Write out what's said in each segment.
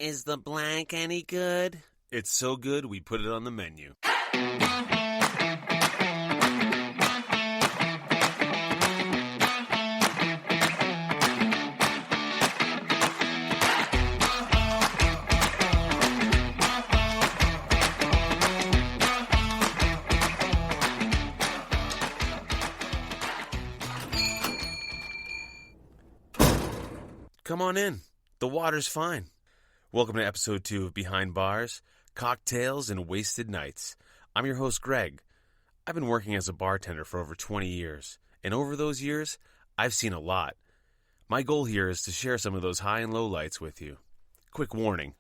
Is the blank any good? It's so good we put it on the menu. Come on in. The water's fine. Welcome to episode 2 of Behind Bars, Cocktails and Wasted Nights. I'm your host, Greg. I've been working as a bartender for over 20 years, and over those years, I've seen a lot. My goal here is to share some of those high and low lights with you. Quick warning.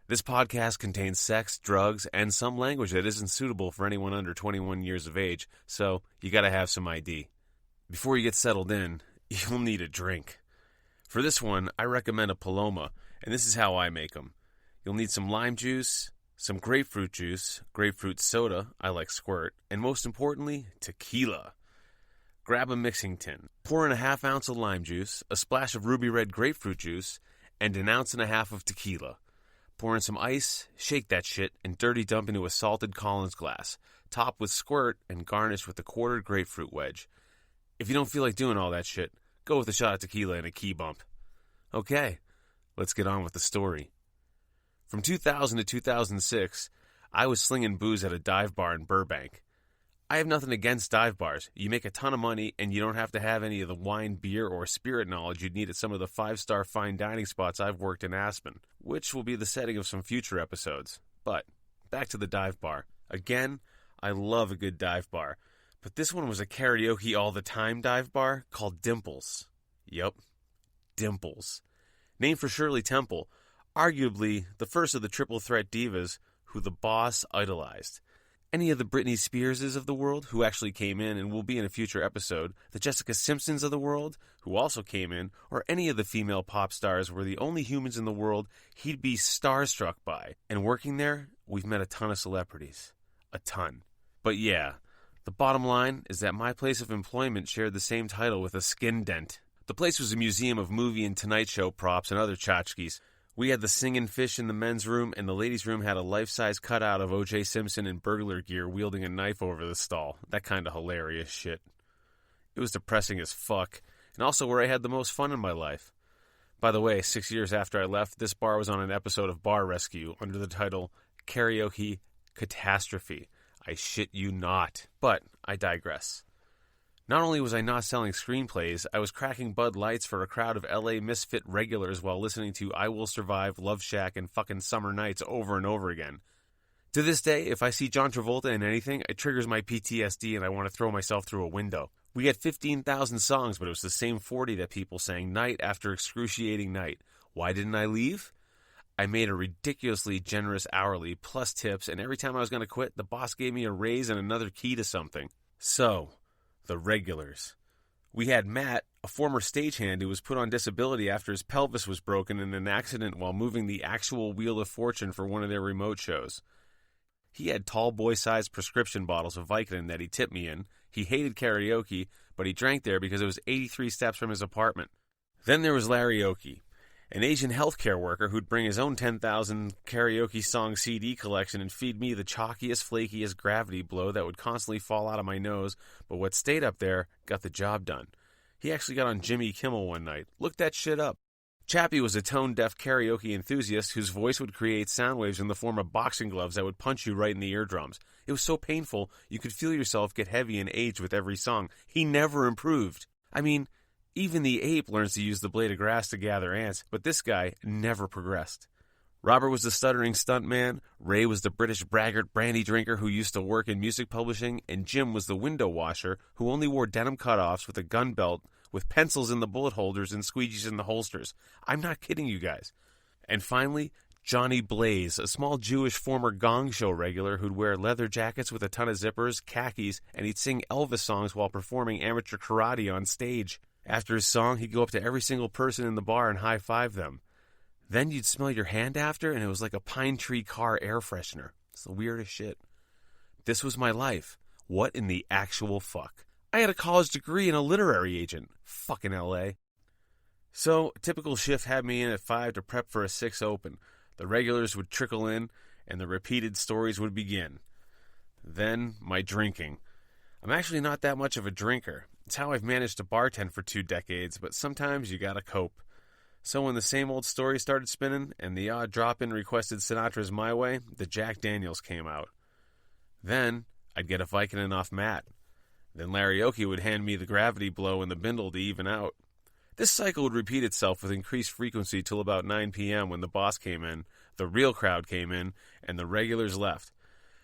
This podcast contains sex, drugs, and some language that isn't suitable for anyone under 21 years of age, so you gotta have some ID. Before you get settled in, you'll need a drink. For this one, I recommend a Paloma, and this is how I make them. You'll need some lime juice, some grapefruit juice, grapefruit soda, I like squirt, and most importantly, tequila. Grab a mixing tin. Pour in a half ounce of lime juice, a splash of ruby red grapefruit juice, and an ounce and a half of tequila. Pour in some ice, shake that shit, and dirty dump into a salted Collins glass. Top with squirt and garnish with a quartered grapefruit wedge. If you don't feel like doing all that shit, go with a shot of tequila and a key bump. Okay, let's get on with the story. From 2000 to 2006, I was slinging booze at a dive bar in Burbank. I have nothing against dive bars. You make a ton of money, and you don't have to have any of the wine, beer, or spirit knowledge you'd need at some of the 5-star fine dining spots I've worked in Aspen, which will be the setting of some future episodes. But, back to the dive bar. Again, I love a good dive bar. But this one was a karaoke all-the-time dive bar called Dimples. Yup, Dimples. Named for Shirley Temple, arguably the first of the triple threat divas who the boss idolized. Any of the Britney Spearses of the world, who actually came in and will be in a future episode, the Jessica Simpsons of the world, who also came in, or any of the female pop stars were the only humans in the world he'd be starstruck by. And working there, we've met a ton of celebrities. A ton. But yeah, the bottom line is that my place of employment shared the same title with a skin dent. The place was a museum of movie and Tonight Show props and other tchotchkes. We had the singing fish in the men's room, and the ladies' room had a life-size cutout of O.J. Simpson in burglar gear wielding a knife over the stall. That kind of hilarious shit. It was depressing as fuck, and also where I had the most fun in my life. By the way, 6 years after I left, this bar was on an episode of Bar Rescue under the title Karaoke Catastrophe. I shit you not. But I digress. Not only was I not selling screenplays, I was cracking Bud Lights for a crowd of LA Misfit regulars while listening to I Will Survive, Love Shack, and fucking Summer Nights over and over again. To this day, if I see John Travolta in anything, it triggers my PTSD and I want to throw myself through a window. We had 15,000 songs, but it was the same 40 that people sang night after excruciating night. Why didn't I leave? I made a ridiculously generous hourly, plus tips, and every time I was going to quit, the boss gave me a raise and another key to something. So, the regulars. We had Matt, a former stagehand who was put on disability after his pelvis was broken in an accident while moving the actual Wheel of Fortune for one of their remote shows. He had tall boy-sized prescription bottles of Vicodin that he tipped me in. He hated karaoke, but he drank there because it was 83 steps from his apartment. Then there was Larryoke, an Asian healthcare worker who'd bring his own 10,000 karaoke song CD collection and feed me the chalkiest, flakiest gravity blow that would constantly fall out of my nose, but what stayed up there got the job done. He actually got on Jimmy Kimmel one night. Look that shit up. Chappie was a tone-deaf karaoke enthusiast whose voice would create sound waves in the form of boxing gloves that would punch you right in the eardrums. It was so painful, you could feel yourself get heavy and age with every song. He never improved. I mean, even the ape learns to use the blade of grass to gather ants, but this guy never progressed. Robert was the stuttering stuntman, Ray was the British braggart brandy drinker who used to work in music publishing, and Jim was the window washer who only wore denim cutoffs with a gun belt with pencils in the bullet holders and squeegees in the holsters. I'm not kidding you guys. And finally, Johnny Blaze, a small Jewish former Gong Show regular who'd wear leather jackets with a ton of zippers, khakis, and he'd sing Elvis songs while performing amateur karate on stage. After his song, he'd go up to every single person in the bar and high-five them. Then you'd smell your hand after, and it was like a Pine Tree car air freshener. It's the weirdest shit. This was my life. What in the actual fuck? I had a college degree and a literary agent. Fucking L.A. So, a typical shift had me in at 5 to prep for a 6 open. The regulars would trickle in, and the repeated stories would begin. Then, my drinking. I'm actually not that much of a drinker. It's how I've managed to bartend for 2 decades, but sometimes you gotta cope. So when the same old story started spinning, and the odd drop-in requested Sinatra's My Way, the Jack Daniels came out. Then, I'd get a Vicodin off Matt. Then karaoke would hand me the gravity blow and the bindle to even out. This cycle would repeat itself with increased frequency till about 9 p.m. when the boss came in, the real crowd came in, and the regulars left.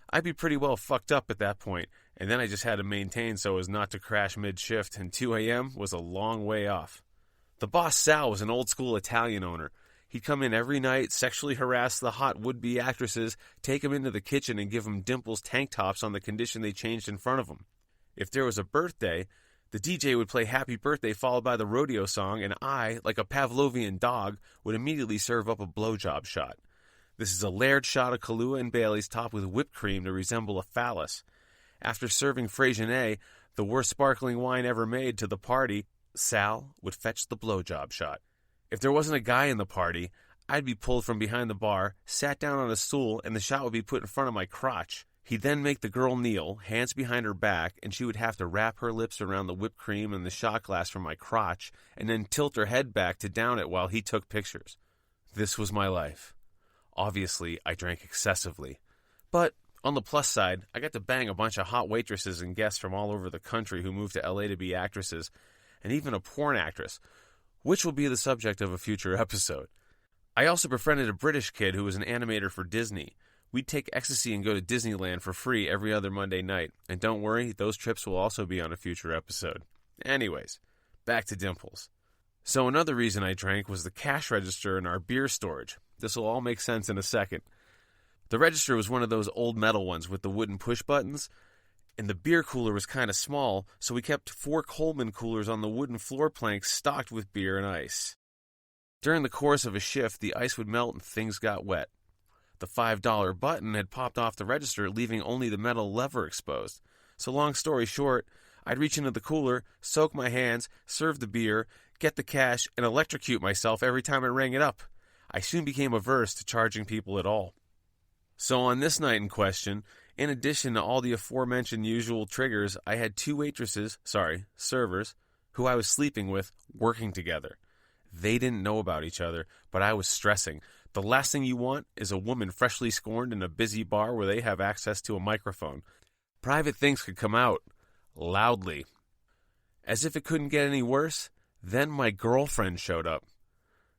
I'd be pretty well fucked up at that point, and then I just had to maintain so as not to crash mid-shift, and 2 a.m. was a long way off. The boss, Sal, was an old-school Italian owner. He'd come in every night, sexually harass the hot would-be actresses, take them into the kitchen and give them Dimples tank tops on the condition they changed in front of him. If there was a birthday, the DJ would play Happy Birthday followed by the rodeo song, and I, like a Pavlovian dog, would immediately serve up a blowjob shot. This is a layered shot of Kahlua and Bailey's topped with whipped cream to resemble a phallus. After serving Freixenet, the worst sparkling wine ever made, to the party, Sal would fetch the blowjob shot. If there wasn't a guy in the party, I'd be pulled from behind the bar, sat down on a stool, and the shot would be put in front of my crotch. He'd then make the girl kneel, hands behind her back, and she would have to wrap her lips around the whipped cream and the shot glass from my crotch, and then tilt her head back to down it while he took pictures. This was my life. Obviously, I drank excessively. But, on the plus side, I got to bang a bunch of hot waitresses and guests from all over the country who moved to LA to be actresses, and even a porn actress, which will be the subject of a future episode. I also befriended a British kid who was an animator for Disney. We'd take ecstasy and go to Disneyland for free every other Monday night, and don't worry, those trips will also be on a future episode. Anyways, back to Dimples. So another reason I drank was the cash register in our beer storage. This will all make sense in a second. The register was one of those old metal ones with the wooden push buttons, and the beer cooler was kind of small, so we kept 4 Coleman coolers on the wooden floor planks stocked with beer and ice. During the course of a shift, the ice would melt and things got wet. The $5 button had popped off the register, leaving only the metal lever exposed. So long story short, I'd reach into the cooler, soak my hands, serve the beer, get the cash, and electrocute myself every time I rang it up. I soon became averse to charging people at all. So on this night in question, in addition to all the aforementioned usual triggers, I had 2 servers, who I was sleeping with, working together. They didn't know about each other, but I was stressing. The last thing you want is a woman freshly scorned in a busy bar where they have access to a microphone. Private things could come out loudly. As if it couldn't get any worse, then my girlfriend showed up.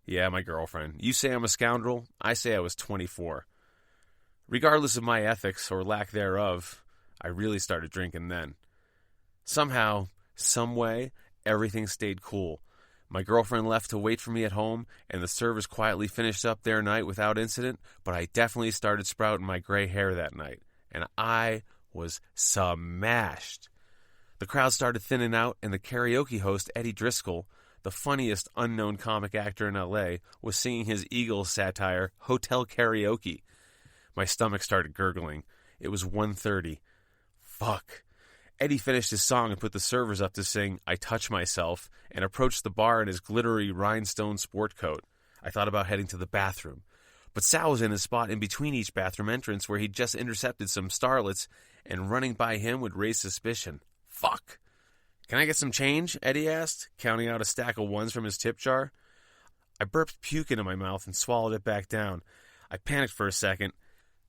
Yeah, my girlfriend. You say I'm a scoundrel, I say I was 24. Regardless of my ethics, or lack thereof, I really started drinking then. Somehow, some way, everything stayed cool. My girlfriend left to wait for me at home, and the servers quietly finished up their night without incident, but I definitely started sprouting my gray hair that night, and I was smashed. The crowd started thinning out, and the karaoke host, Eddie Driscoll, the funniest unknown comic actor in L.A., was singing his Eagles satire, Hotel Karaoke. My stomach started gurgling. It was 1:30. Fuck. Eddie finished his song and put the servers up to sing I Touch Myself and approached the bar in his glittery rhinestone sport coat. I thought about heading to the bathroom. But Sal was in his spot in between each bathroom entrance where he'd just intercepted some starlets, and running by him would raise suspicion. Fuck. Can I get some change? Eddie asked, counting out a stack of ones from his tip jar. I burped puke into my mouth and swallowed it back down. I panicked for a second,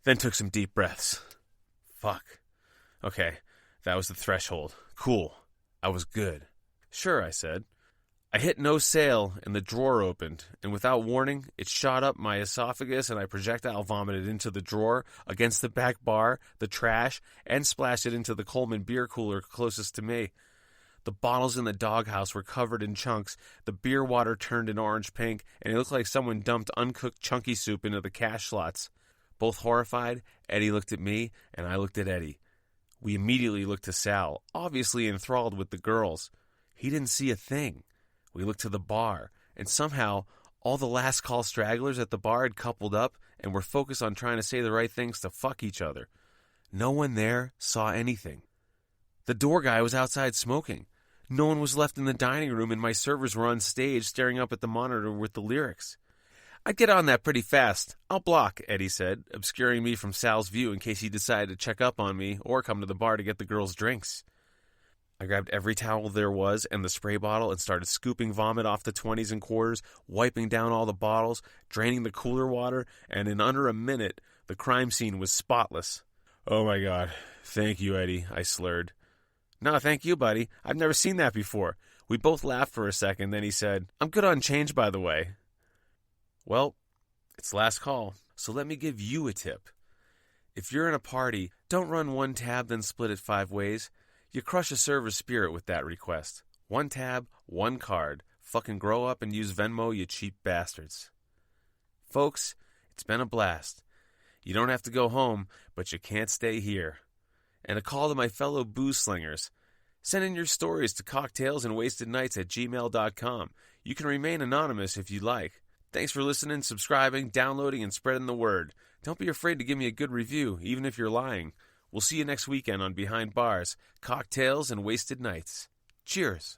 then took some deep breaths. Fuck. Okay, that was the threshold. Cool. I was good. Sure, I said. I hit no sail, and the drawer opened, and without warning, it shot up my esophagus, and I projectile vomited into the drawer, against the back bar, the trash, and splashed it into the Coleman beer cooler closest to me. The bottles in the doghouse were covered in chunks, the beer water turned an orange pink, and it looked like someone dumped uncooked chunky soup into the cash slots. Both horrified, Eddie looked at me, and I looked at Eddie. We immediately looked to Sal, obviously enthralled with the girls. He didn't see a thing. We looked to the bar, and somehow all the last call stragglers at the bar had coupled up and were focused on trying to say the right things to fuck each other. No one there saw anything. The door guy was outside smoking. No one was left in the dining room, and my servers were on stage staring up at the monitor with the lyrics. "I'd get on that pretty fast. I'll block," Eddie said, obscuring me from Sal's view in case he decided to check up on me or come to the bar to get the girls' drinks. I grabbed every towel there was and the spray bottle and started scooping vomit off the 20s and quarters, wiping down all the bottles, draining the cooler water, and in under a minute, the crime scene was spotless. "Oh my God. Thank you, Eddie," I slurred. "No, thank you, buddy. I've never seen that before." We both laughed for a second, then he said, "I'm good on change, by the way." Well, it's last call, so let me give you a tip. If you're in a party, don't run one tab then split it 5 ways. You crush a server's spirit with that request. 1 tab, 1 card. Fucking grow up and use Venmo, you cheap bastards. Folks, it's been a blast. You don't have to go home, but you can't stay here. And a call to my fellow booze slingers. Send in your stories to cocktailsandwastednights@gmail.com. You can remain anonymous if you like. Thanks for listening, subscribing, downloading, and spreading the word. Don't be afraid to give me a good review, even if you're lying. We'll see you next weekend on Behind Bars, Cocktails and Wasted Nights. Cheers.